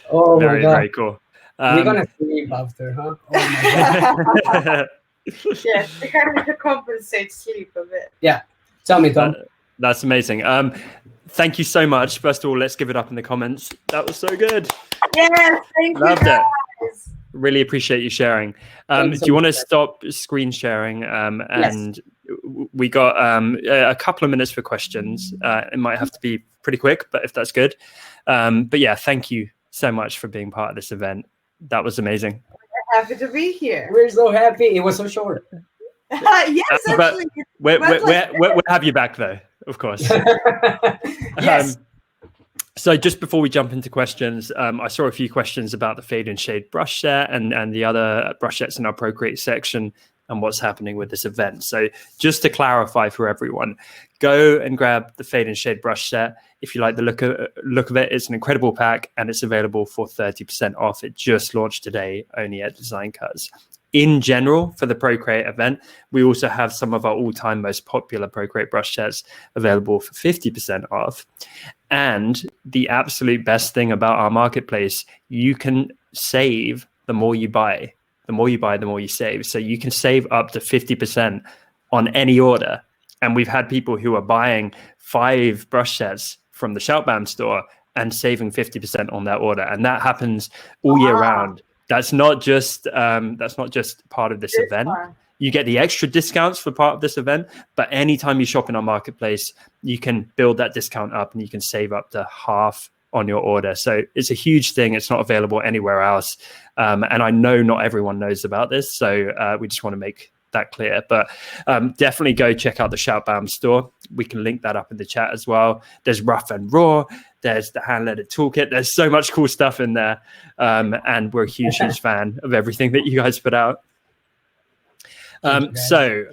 [SPEAKER 4] Oh
[SPEAKER 1] Very,
[SPEAKER 4] my God.
[SPEAKER 1] very cool.
[SPEAKER 4] We're gonna sleep after, huh? Oh my God.
[SPEAKER 3] Yes, we kind of to compensate sleep a bit.
[SPEAKER 4] Yeah. Tell me, Tom.
[SPEAKER 1] That's amazing. Thank you so much. First of all, let's give it up in the comments. That was so good.
[SPEAKER 3] Yes, thank
[SPEAKER 1] Loved
[SPEAKER 3] you guys.
[SPEAKER 1] it. Really appreciate you sharing. Do you want to stop screen sharing? And we got a couple of minutes for questions. It might have to be pretty quick, but if that's good. But yeah, thank you so much for being part of this event. That was amazing.
[SPEAKER 3] We're happy to be here.
[SPEAKER 4] We're so happy. It was so short.
[SPEAKER 3] Yes, actually.
[SPEAKER 1] We'll have you back though, of course.
[SPEAKER 4] Yes.
[SPEAKER 1] So just before we jump into questions, I saw a few questions about the Fade and Shade brush set and the other brush sets in our Procreate section and what's happening with this event. So just to clarify for everyone, go and grab the Fade and Shade brush set. If you like the look of it, it's an incredible pack and it's available for 30% off. It just launched today, only at Design Cuts. In general, for the Procreate event, we also have some of our all-time most popular Procreate brush sets available for 50% off. And the absolute best thing about our marketplace, you can save the more you buy. The more you buy, the more you save. So you can save up to 50% on any order. And we've had people who are buying 5 brush sets from the ShoutBAM store and saving 50% on that order. And that happens all year round. That's not just part of this event. You get the extra discounts for part of this event, but anytime you shop in our marketplace, you can build that discount up and you can save up to half on your order. So it's a huge thing. It's not available anywhere else. And I know not everyone knows about this. So we just want to make that clear, but definitely go check out the ShoutBAM store. We can link that up in the chat as well. There's Rough and Raw. There's the hand-lettered toolkit. There's so much cool stuff in there. And we're a huge fan of everything that you guys put out. So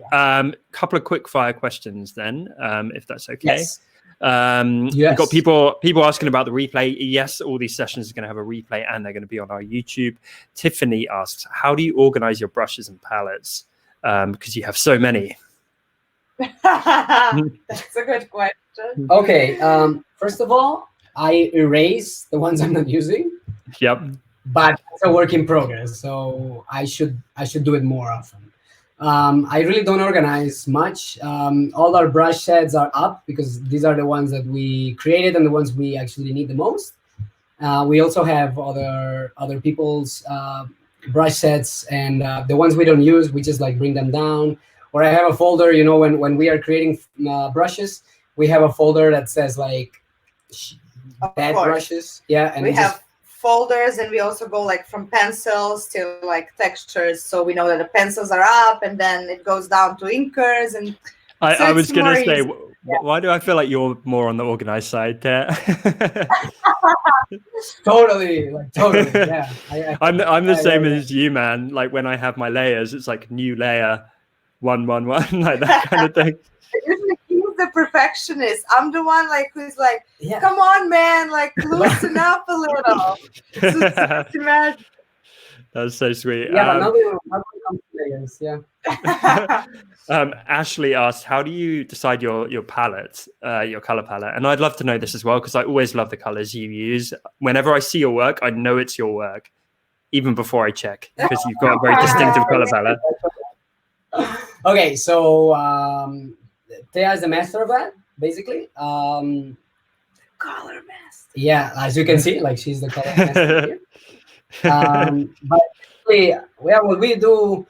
[SPEAKER 1] couple of quick fire questions then, if that's okay.
[SPEAKER 4] Yes.
[SPEAKER 1] We've got people asking about the replay. Yes, all these sessions are going to have a replay and they're going to be on our YouTube. Tiffany asks, how do you organize your brushes and palettes? Because you have so many.
[SPEAKER 3] That's a good question.
[SPEAKER 4] Okay. First of all, I erase the ones I'm not using.
[SPEAKER 1] Yep.
[SPEAKER 4] But it's a work in progress, so I should do it more often. I really don't organize much. All our brush sets are up because these are the ones that we created and the ones we actually need the most. We also have other people's brush sets, and the ones we don't use, we just like bring them down. Or I have a folder, you know, when we are creating brushes, we have a folder that says like bad brushes. Yeah, and
[SPEAKER 3] we have folders, and we also go like from pencils to like textures, so we know that the pencils are up, and then it goes down to inkers. And
[SPEAKER 1] I was gonna say, why do I feel like you're more on the organized side there?
[SPEAKER 4] Totally. Yeah.
[SPEAKER 1] I'm the same as you, man. Like when I have my layers, it's like new layer, 1, 1, 1, like that kind of thing.
[SPEAKER 3] He's the perfectionist. I'm the one like who's like, come on, man, like loosen up a little.
[SPEAKER 1] That's so sweet.
[SPEAKER 4] Yeah, layers. Yeah.
[SPEAKER 1] Ashley asked, how do you decide your palette, your color palette? And I'd love to know this as well, because I always love the colors you use. Whenever I see your work, I know it's your work, even before I check, because you've got a very distinctive color palette.
[SPEAKER 4] Okay, so Thea is the master of that, basically.
[SPEAKER 3] Color master.
[SPEAKER 4] Yeah, as you can see, like she's the color master here. But what we do,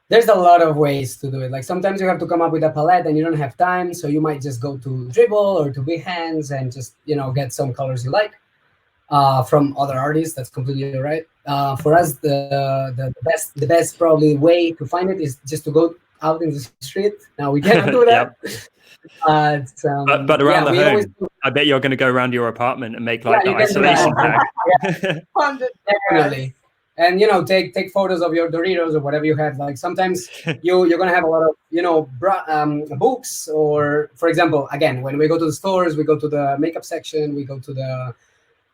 [SPEAKER 4] there's a lot of ways to do it. Like sometimes you have to come up with a palette and you don't have time, so you might just go to Dribble or to Behance and just, you know, get some colors you like from other artists. That's completely all right. For us, the best probably way to find it is just to go out in the street. Now we cannot do that.
[SPEAKER 1] But around the home, I bet you're going to go around your apartment and make like the isolation pack.
[SPEAKER 4] Definitely. and take photos of your Doritos or whatever you have. Like sometimes you're gonna have a lot of books, or for example, again, when we go to the stores, we go to the makeup section, we go to the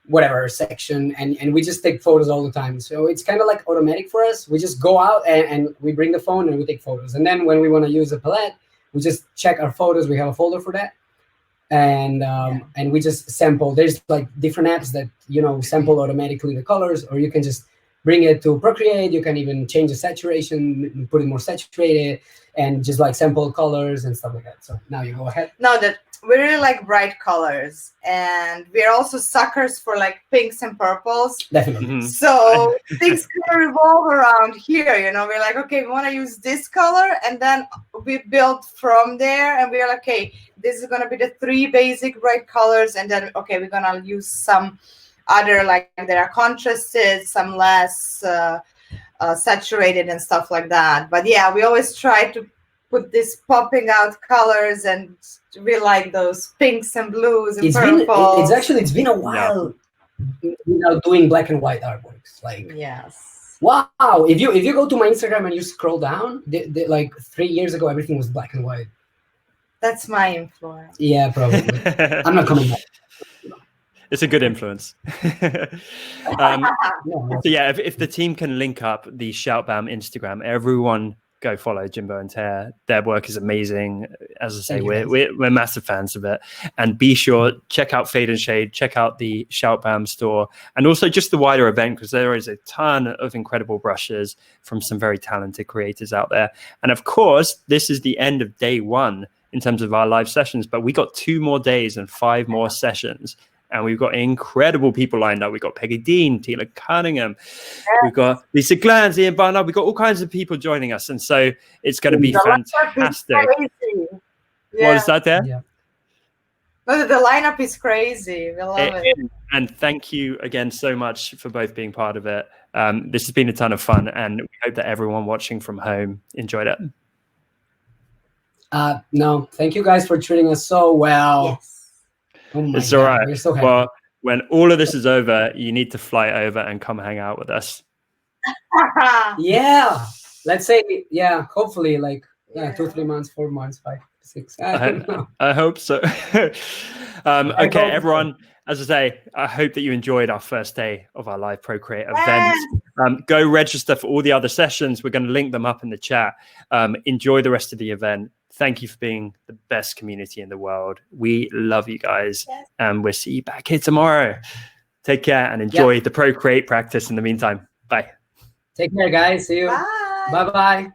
[SPEAKER 4] whatever section, and we just take photos all the time. So it's kind of like automatic for us. We just go out and we bring the phone and we take photos, and then when we want to use a palette, we just check our photos. We have a folder for that, and we just sample. There's like different apps that sample automatically the colors, or you can just bring it to Procreate. You can even change the saturation, put it more saturated, and just like sample colors and stuff like that. So now you go ahead.
[SPEAKER 3] No, that we really like bright colors, and we're also suckers for like pinks and purples.
[SPEAKER 4] Definitely.
[SPEAKER 1] Mhm.
[SPEAKER 3] So things kind of revolve around here. We're like, okay, we want to use this color, and then we build from there, and we're like, okay, this is gonna be the 3 basic bright colors, and then okay, we're gonna use some other, like there are contrasted, some less saturated and stuff like that. But yeah, we always try to put these popping out colors, and we like those pinks and blues and purples.
[SPEAKER 4] It's been a while doing black and white artworks. Like,
[SPEAKER 3] yes.
[SPEAKER 4] Wow, if you go to my Instagram and you scroll down, like 3 years ago, everything was black and white.
[SPEAKER 3] That's my influence.
[SPEAKER 4] Yeah, probably. I'm not coming back.
[SPEAKER 1] It's a good influence. So yeah, if the team can link up the ShoutBAM Instagram, everyone go follow Jimbo and Tea. Their work is amazing. As I say, we're massive fans of it. And be sure, check out Fade and Shade, check out the ShoutBAM store, and also just the wider event, because there is a ton of incredible brushes from some very talented creators out there. And of course, this is the end of day 1 in terms of our live sessions, but we got 2 more days and 5 more sessions. And we've got incredible people lined up. We've got Peggy Dean, Tina Cunningham. Yes. We've got Lisa Glantz, Ian Barnard. We've got all kinds of people joining us. And so it's going to be fantastic. What is that there?
[SPEAKER 4] Yeah.
[SPEAKER 3] No, the lineup is crazy. We love it.
[SPEAKER 1] And thank you again so much for both being part of it. This has been a ton of fun. And we hope that everyone watching from home enjoyed it.
[SPEAKER 4] No, thank you guys for treating us so well.
[SPEAKER 3] Yes.
[SPEAKER 1] Oh it's all right. We're so happy. Well, when all of this is over, you need to fly over and come hang out with us.
[SPEAKER 4] Yeah. Let's say, hopefully like 2-3 months, 4 months, 5, 6. I don't know.
[SPEAKER 1] I hope so. Okay, everyone, as I say, I hope that you enjoyed our first day of our live Procreate event. Go register for all the other sessions. We're going to link them up in the chat. Enjoy the rest of the event. Thank you for being the best community in the world. We love you guys. Yes. And we'll see you back here tomorrow. Take care and enjoy the Procreate practice in the meantime. Bye.
[SPEAKER 4] Take care, guys. See you.
[SPEAKER 3] Bye.
[SPEAKER 4] Bye-bye. Thank you.